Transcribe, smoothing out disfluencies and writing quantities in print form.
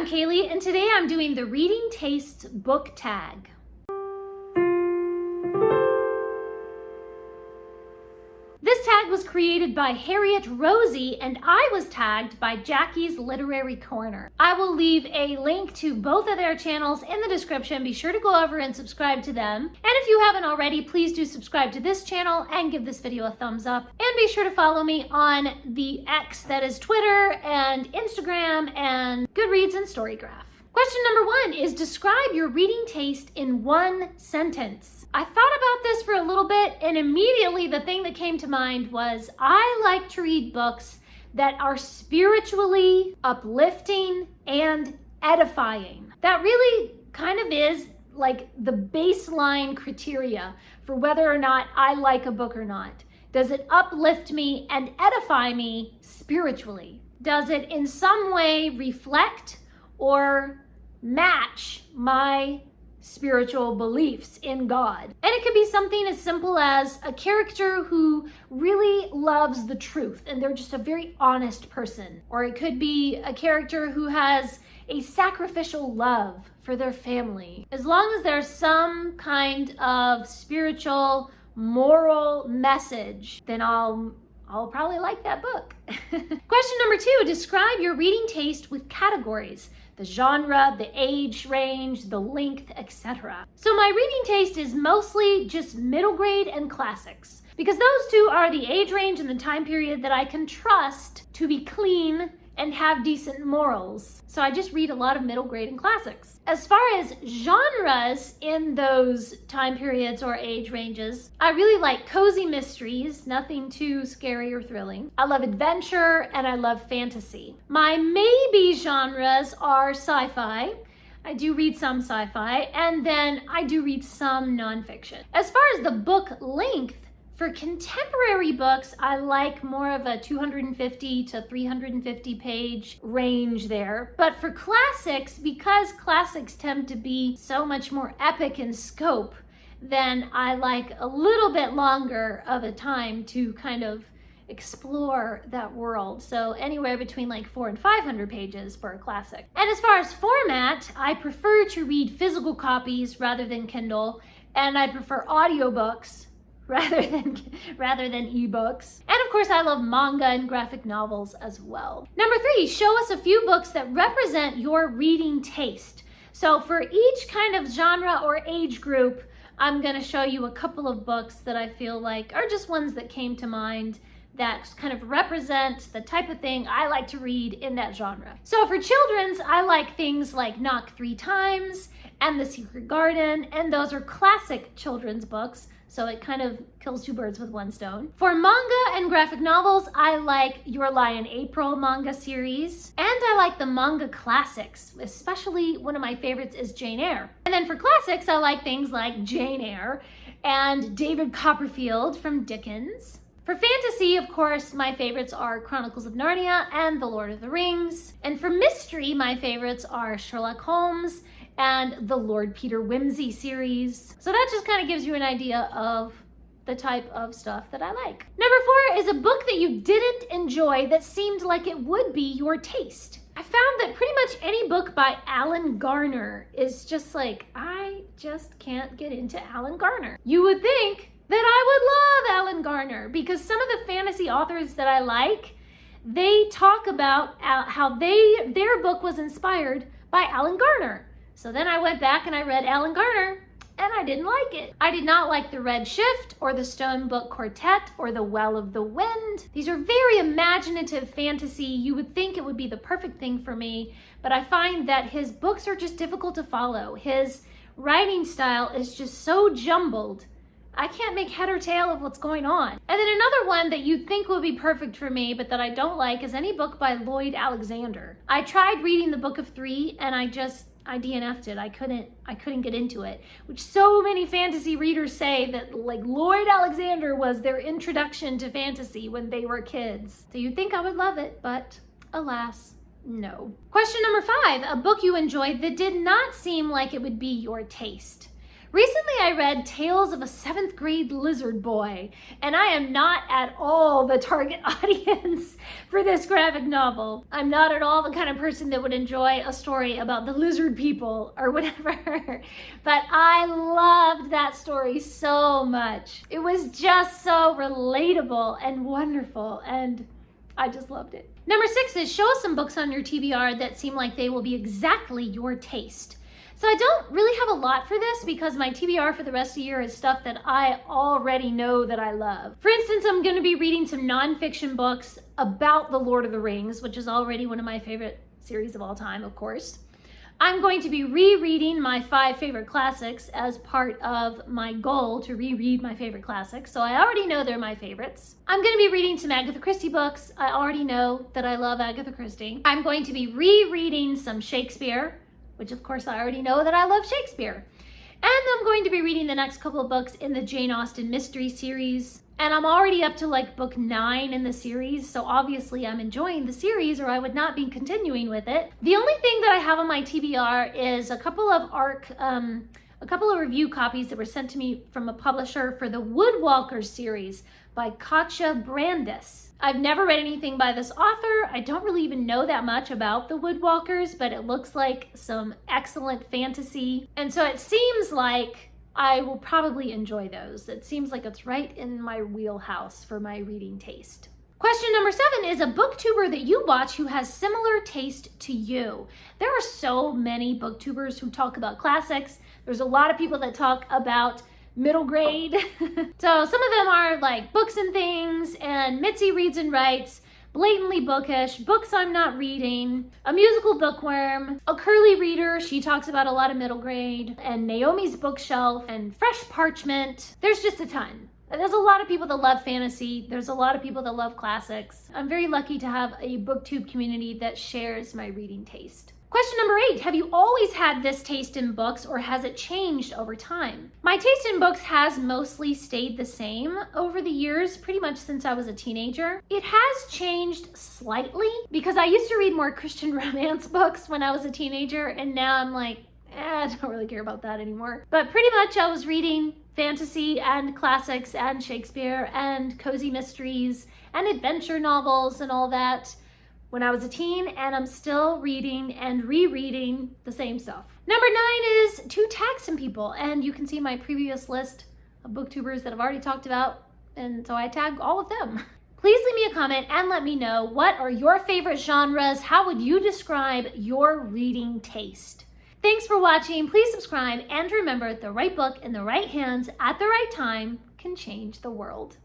I'm Kaylee, and today I'm doing the Reading Tastes book tag. This tag was created by Harriet Rosie, and I was tagged by Jackie's Literary Corner. I will leave a link to both of their channels in the description. Be sure to go over and subscribe to them. And if you haven't already, please do subscribe to this channel and give this video a thumbs up. And be sure to follow me on the X that is Twitter and Instagram and Goodreads and Storygraph. Question number 1 is describe your reading taste in one sentence. I thought about this for a little bit, and immediately the thing that came to mind was I like to read books that are spiritually uplifting and edifying. That really kind of is like the baseline criteria for whether or not I like a book or not. Does it uplift me and edify me spiritually? Does it in some way reflect or match my spiritual beliefs in God? And it could be something as simple as a character who really loves the truth and they're just a very honest person. Or it could be a character who has a sacrificial love for their family. As long as there's some kind of spiritual, moral message, then I'll probably like that book. Question number 2, describe your reading taste with categories. The genre, the age range, the length, etc. So my reading taste is mostly just middle grade and classics, because those two are the age range and the time period that I can trust to be clean and have decent morals. So I just read a lot of middle grade and classics. As far as genres in those time periods or age ranges, I really like cozy mysteries, nothing too scary or thrilling. I love adventure and I love fantasy. My maybe genres are sci-fi. I do read some sci-fi, and then I do read some nonfiction. As far as the book length, for contemporary books, I like more of a 250 to 350 page range there. But for classics, because classics tend to be so much more epic in scope, then I like a little bit longer of a time to kind of explore that world. So anywhere between like 400 and 500 pages for a classic. And as far as format, I prefer to read physical copies rather than Kindle, and I prefer audiobooks rather than ebooks. And of course, I love manga and graphic novels as well. Number 3, show us a few books that represent your reading taste. So for each kind of genre or age group, I'm gonna show you a couple of books that I feel like are just ones that came to mind that kind of represent the type of thing I like to read in that genre. So for children's, I like things like Knock 3 Times and The Secret Garden, and those are classic children's books, so it kind of kills 2 birds with 1 stone. For manga and graphic novels, I like Your Lie in April manga series, and I like the manga classics, especially one of my favorites is Jane Eyre. And then for classics, I like things like Jane Eyre and David Copperfield from Dickens. For fantasy, of course, my favorites are Chronicles of Narnia and The Lord of the Rings. And for mystery, my favorites are Sherlock Holmes and the Lord Peter Wimsey series. So that just kind of gives you an idea of the type of stuff that I like. Number 4 is a book that you didn't enjoy that seemed like it would be your taste. I found that pretty much any book by Alan Garner is just like, I just can't get into Alan Garner. You would think that I would love Alan Garner because some of the fantasy authors that I like, they talk about how their book was inspired by Alan Garner. So then I went back and I read Alan Garner, and I didn't like it. I did not like The Red Shift or The Stone Book Quartet or The Well of the Wind. These are very imaginative fantasy. You would think it would be the perfect thing for me, but I find that his books are just difficult to follow. His writing style is just so jumbled. I can't make head or tail of what's going on. And then another one that you'd think would be perfect for me, but that I don't like, is any book by Lloyd Alexander. I tried reading the Book of Three, and I DNF'd it. I couldn't get into it, which so many fantasy readers say that like Lloyd Alexander was their introduction to fantasy when they were kids. So you'd think I would love it, but alas, no. Question number 5, a book you enjoyed that did not seem like it would be your taste. Recently, I read Tales of a 7th Grade Lizard Boy, and I am not at all the target audience for this graphic novel. I'm not at all the kind of person that would enjoy a story about the lizard people or whatever, but I loved that story so much. It was just so relatable and wonderful, and I just loved it. Number 6 is show us some books on your TBR that seem like they will be exactly your taste. So I don't really have a lot for this because my TBR for the rest of the year is stuff that I already know that I love. For instance, I'm going to be reading some nonfiction books about the Lord of the Rings, which is already one of my favorite series of all time, of course. I'm going to be rereading my 5 favorite classics as part of my goal to reread my favorite classics, so I already know they're my favorites. I'm going to be reading some Agatha Christie books. I already know that I love Agatha Christie. I'm going to be rereading some Shakespeare, which of course I already know that I love Shakespeare. And I'm going to be reading the next couple of books in the Jane Austen mystery series. And I'm already up to like book 9 in the series, so obviously I'm enjoying the series or I would not be continuing with it. The only thing that I have on my TBR is a couple of review copies that were sent to me from a publisher for the Woodwalkers series by Katja Brandis. I've never read anything by this author. I don't really even know that much about the Woodwalkers, but it looks like some excellent fantasy. And so it seems like I will probably enjoy those. It seems like it's right in my wheelhouse for my reading taste. Question number 7 is a booktuber that you watch who has similar taste to you. There are so many booktubers who talk about classics. There's a lot of people that talk about middle grade. So some of them are like Books and Things and Mitzi Reads and Writes, Blatantly Bookish, Books I'm Not Reading, A Musical Bookworm, A Curly Reader, she talks about a lot of middle grade, and Naomi's Bookshelf, and Fresh Parchment. There's just a ton. There's a lot of people that love fantasy. There's a lot of people that love classics. I'm very lucky to have a booktube community that shares my reading taste. Question number 8, have you always had this taste in books or has it changed over time? My taste in books has mostly stayed the same over the years, pretty much since I was a teenager. It has changed slightly because I used to read more Christian romance books when I was a teenager, and now I'm like, I don't really care about that anymore. But pretty much I was reading fantasy and classics and Shakespeare and cozy mysteries and adventure novels and all that when I was a teen, and I'm still reading and rereading the same stuff. Number 9 is to tag some people, and you can see my previous list of booktubers that I've already talked about, and so I tag all of them. Please leave me a comment and let me know, what are your favorite genres? How would you describe your reading taste? Thanks for watching. Please subscribe, and remember, the right book in the right hands at the right time can change the world.